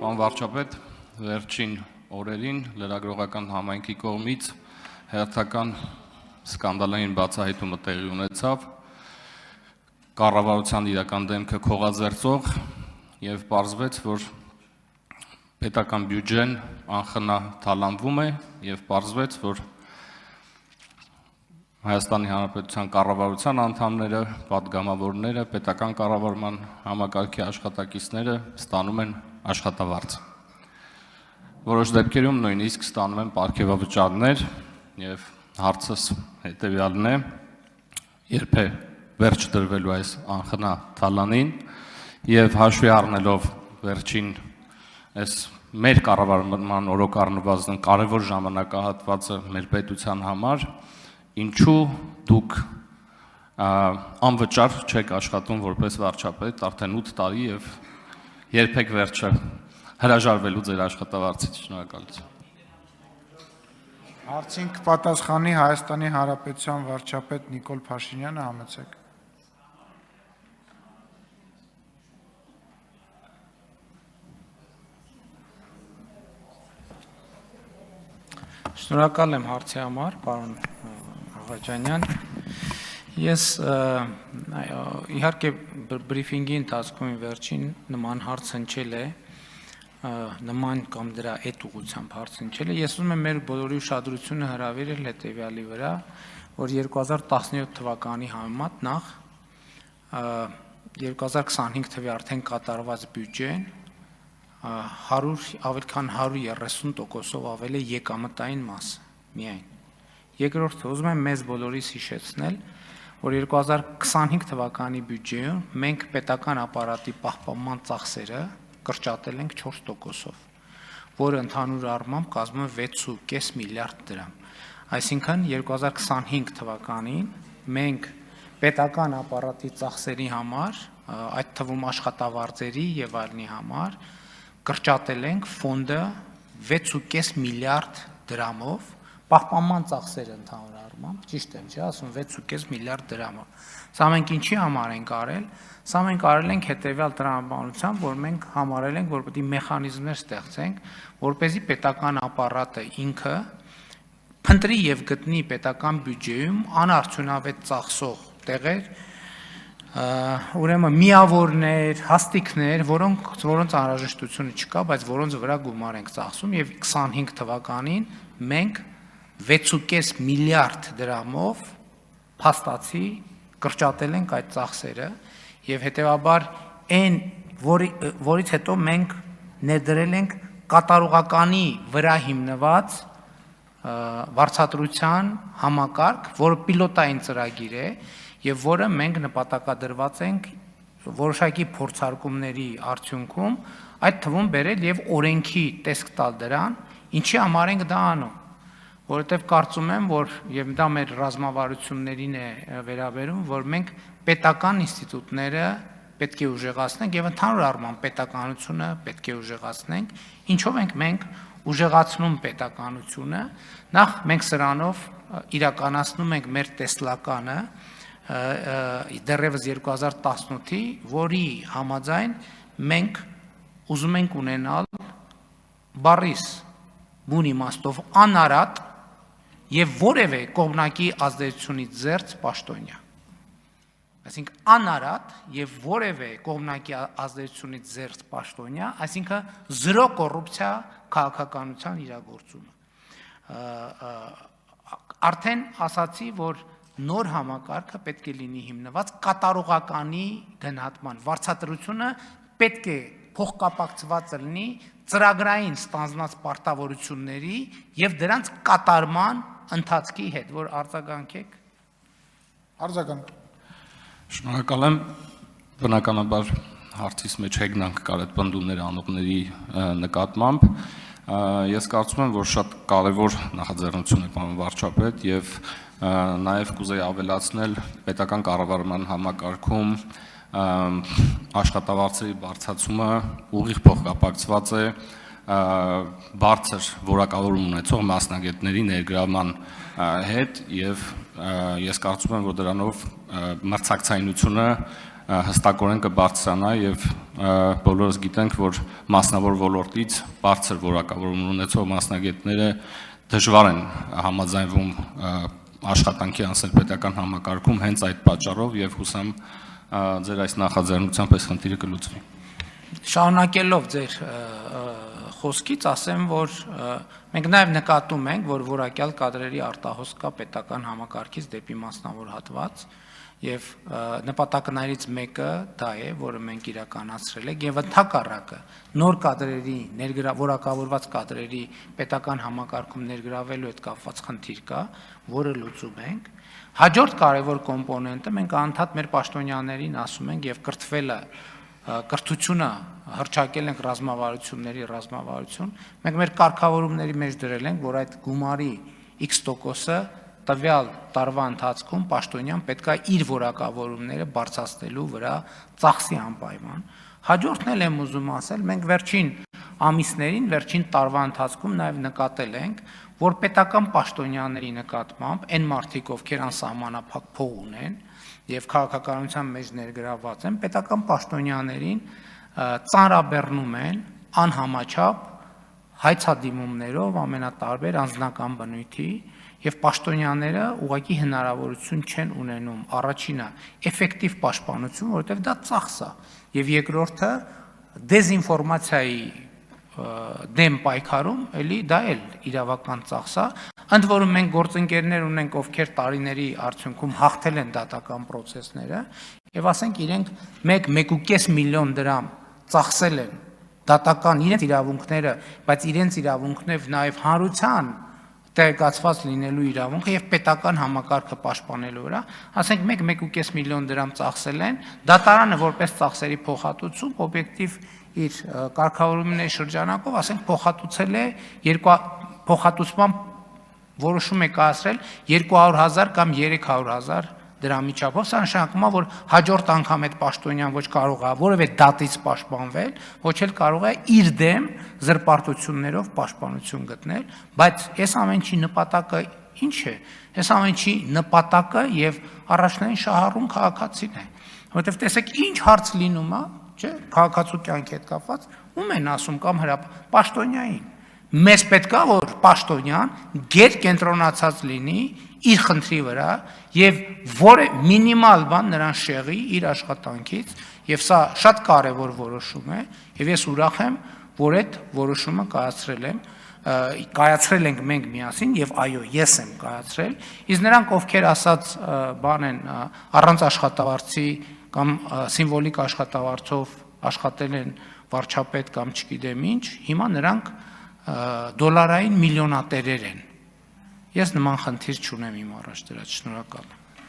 Պարոն վարչապետ, վերջին օրերին լրագրողական համայնքի կողմից հերթական սկանդալային բացահայտումը տեղի ունեցավ կառավարության իրական դեմքը քողաձեռծող եւ պարզվեց, որ պետական բյուջեն անխնա թալանվում է եւ պարզվեց, որ Հայաստանի Հանրապետության կառավարության անդամները, պատգամավորները, պետական կառավարման համակարգի աշխատակիցները ստանում են աշխատավարձ։ Որոշ դեպքերում նույնիսկ ստանում են պարգևավճարներ եւ հարցս հետեւյալն է. երբ է վերջ դրվելու այս անխնա թալանին եւ հաշվի առնելով վերջին այս մեր կառավարման օրոք առնվազն կարևոր ժամանակահատվածը մեր պետության համար Ինչու դուք անվճար չեք աշխատում որպես վարչապետ արդեն 8 տարի եւ երբեք վերջը հրաժարվելու ձեր աշխատավարձից շնորհակալություն։ Հարցին կպատասխանի Հայաստանի Հանրապետության վարչապետ Նիկոլ Փաշինյանը, համեցեք։ Շնորհակալ եմ հարցի համար, պարոն Աղաջանյան, ես իհարկե բրիֆինգի ընթացքում վերջին նման հարց հնչել է, նման կամ դրա այդ ուղղությամբ հարց հնչել է, ես ուզում եմ մեր բոլորի ուշադրությունը հրավիրել հետևյալի վրա, որ 2017 թվականի համեմատ նախ 2025 թվականի արդեն կատարված բյուջեն ավելի քան 130%-ով ավել է եկամտային մասը միայն։ Երկրորդը ուզում եմ մեզ բոլորիս հիշեցնել, որ 2025 թվականի բյուջեում մենք պետական ապարատի պահպանման ծախսերը կրճատել ենք 4%-ով, որը ընդհանուր առմամբ կազմում է 6.5 միլիարդ դրամ։ Այսինքն 2025 թվականին մենք պետական ապարատի ծախսերի համար, այդ թվում աշխատավարձերի եւ այլնի համար կրճատել ենք ֆոնդը 6.5 միլիարդ դրամով, պահպանման ծախսերը ընդհանուր առմամբ, ճիշտ եմ, չէ՞, ասում 6.5 միլիարդ դրամով։ Սա մենք ինչի համար ենք արել։ Սա մենք արել ենք հետևյալ տրամաբանությամբ, որ մենք համարել ենք, որ պետք է մեխանիզմներ ստեղծենք, որպեսզի պետական ապարատը ինքը փնտրի եւ գտնի պետական բյուջեում անարդյունավետ ծախսող տեղեր, ուրեմն միավորներ, հաստիկներ, որոնց անհրաժեշտությունը չկա, բայց որոնց վրա գումար ենք ծախսում եւ 25 թվականին մենք 6.5 միլիարդ դրամով փաստացի կրճատել ենք այդ ծախսերը եւ հետեւաբար այն որից հետո մենք ներդրել ենք կատարողականի վրա հիմնված վարձատրության համակարգ, որը պիլոտային ծրագիր է եւ որը մենք նպատակադրված ենք որոշակի փորձարկումների արդյունքում այդ թվում բերել եւ օրենքի տեսք տալ դրան, ինչի համար ենք դա անում, որովհետեւ կարծում եմ, որ եւ դա մեր ռազմավարություններին է վերաբերում, որ մենք պետական ինստիտուտները պետք է ուժեղացնենք եւ ընդհանուր առմամբ պետականությունը պետք է ուժեղացնենք, ինչով ենք մենք ուժեղացնում պետականությունը, նախ մենք սրանով իրականացնում ենք մեր տեսլականը դեռևս 2018-ի, որի համաձայն մենք ուզում ենք ունենալ բառիս բուն իմաստով անարատ եւ որևէ կողմնակի ազդեցությունից զերծ պաշտոնյա։ Այսինքն անարատ եւ որևէ կողմնակի ազդեցությունից զերծ պաշտոնյա, այսինքն զրո կոռուպցիա քաղաքականության իրագործումը։ Արդեն ասացի, որ նոր համակարգը պետք է լինի հիմնված կատարողականի գնահատման, վարձատրությունը պետք է փոխկապակցված լինի ծրագրային ստանձնած պարտավորությունների եւ դրանց կատարման ընթացքի հետ, որ արձագանքեք։ Արձագանք։ Շնորհակալ եմ, բնականաբար հարցից մեջ հեգնանք կար այդ պնդումներ անողների նկատմամբ։ Ես կարծում եմ, որ շատ կարևոր նախաձեռնություն է պարոն վարչապետ եւ նաեւ կուզեի ավելացնել պետական կառավարման համակարգում աշխատավարձերի բարձրացումը ուղիղ փոխկապակցված է բարձր որակավորում ունեցող մասնագետների ներգրավման հետ եւ ես կարծում եմ, որ դրանով մրցակցայնությունը հստակորեն կբարձրանա եւ բոլորս գիտենք, որ մասնավոր ոլորտից բարձր որակավորում ունեցող մասնագետները դժվար են համաձայնվում աշխատանքի անցնել պետական համակարգում հենց այդ պատճառով եւ հուսամ ձեր այս նախաձեռնությամբ այս խնդիրը կլուծվի։ Շարունակելով ձեր խոսքից ասեմ, որ մենք նաև նկատում ենք, որ որակյալ կադրերի արտահոս կա պետական համակարգից դեպի մասնավոր հատված եւ նպատակներից մեկը դա է, որը մենք իրականացրել ենք եւ ընդհակառակը նոր կադրերի որակավորված կադրերի պետական համակարգում ներգրավելու հետ կապված խնդիր կա, որը լուծում ենք։ Հաջորդ կարևոր կոմպոնենտը մենք անդադ մեր պաշտոնյաներին ասում ենք եւ կրթությունը հռչակել ենք ռազմավարություն, մենք մեր կարգավորումների մեջ դրել ենք, որ այդ գումարի X% տվյալ տարվա ընթացքում պաշտոնյան պետք է իր որակավորումները բարձրացնելու վրա ծախսի անպայման։ Հաջորդն էլ եմ ուզում ասել, մենք վերջին ամիսներին, վերջին տարվա ընթացքում նաև նկատել ենք, որ պետական պաշտոնյաների նկատմամբ այն մարդիկ, ովքեր անսահմանափակ փող ունեն եւ քաղաքականության մեջ ներգրավված են, պետական պաշտոնյաներին ծանրաբեռնում են անհամաչափ հայցադիմումներով ամենատարբեր անձնական բնույթի եւ պաշտոնյաները ուղղակի հնարավորություն չեն ունենում առաջինը էֆեկտիվ պաշտպանություն, որովհետեւ դա ծախս է, եւ երկրորդը դեզինֆորմացիայի դեմ պայքարում, էլի դա էլ իրավական ծախս է, ընդ որում մենք գործընկերներ ունենք, ովքեր տարիների արդյունքում հաղթել են դատական process-ները եւ ասենք իրենք 1.5 միլիոն դրամ ծախսել են դատական իրենց իրավունքները, բայց իրենց իրավունքներով նաեւ հանրության տեղեկացված լինելու իրավունքը եւ պետական համակարգը պաշտպանելու վրա, ասենք 1.5 միլիոն դրամ ծախսել են, դատարանը որպես ծախսերի փոխհատուցում օբյեկտիվ իր կարգավորումների շրջանակով, ասենք փոխհատուցել է փոխհատուցման որոշում է կայացրել 200,000 կամ 300,000 դրամի չափով, սա նշանակում է, որ հաջորդ անգամ այդ պաշտոնյան ոչ կարող է որևէ դատից պաշտպանվել, ոչ էլ կարող է իր դեմ զրպարտություններով պաշտպանություն գտնել, բայց այս ամենի նպատակը ինչ է։ Այս ամենի նպատակը եւ առաջնային շահառուն քաղաքացին է, որովհետեւ տեսեք ինչ հարց լինում է, չէ՞, քաղաքացու կյանքի հետ կապված, ում են ասում կամ պաշտոնյային։ Մեզ պետք է որ պաշտոնյան գերկենտրոնացած լինի իր խնդրի վրա եւ որը մինիմալ բան նրան շեղի իր աշխատանքից եւ սա շատ կարեւոր որոշում է եւ ես ուրախ եմ որ այդ որոշումը կայացրել ենք մենք միասին եւ այո ես եմ կայացրել իսկ նրանք ովքեր ասած բան են առանց աշխատավարձի կամ սիմվոլիկ աշխատավարձով աշխատել են վարչապետ կամ չգիտեմ ինչ հիմա նրանք դոլարային միլիոնատերեր են Ես նման խնդիր չունեմ իմ առաջ դրած, շնորհակալ եմ։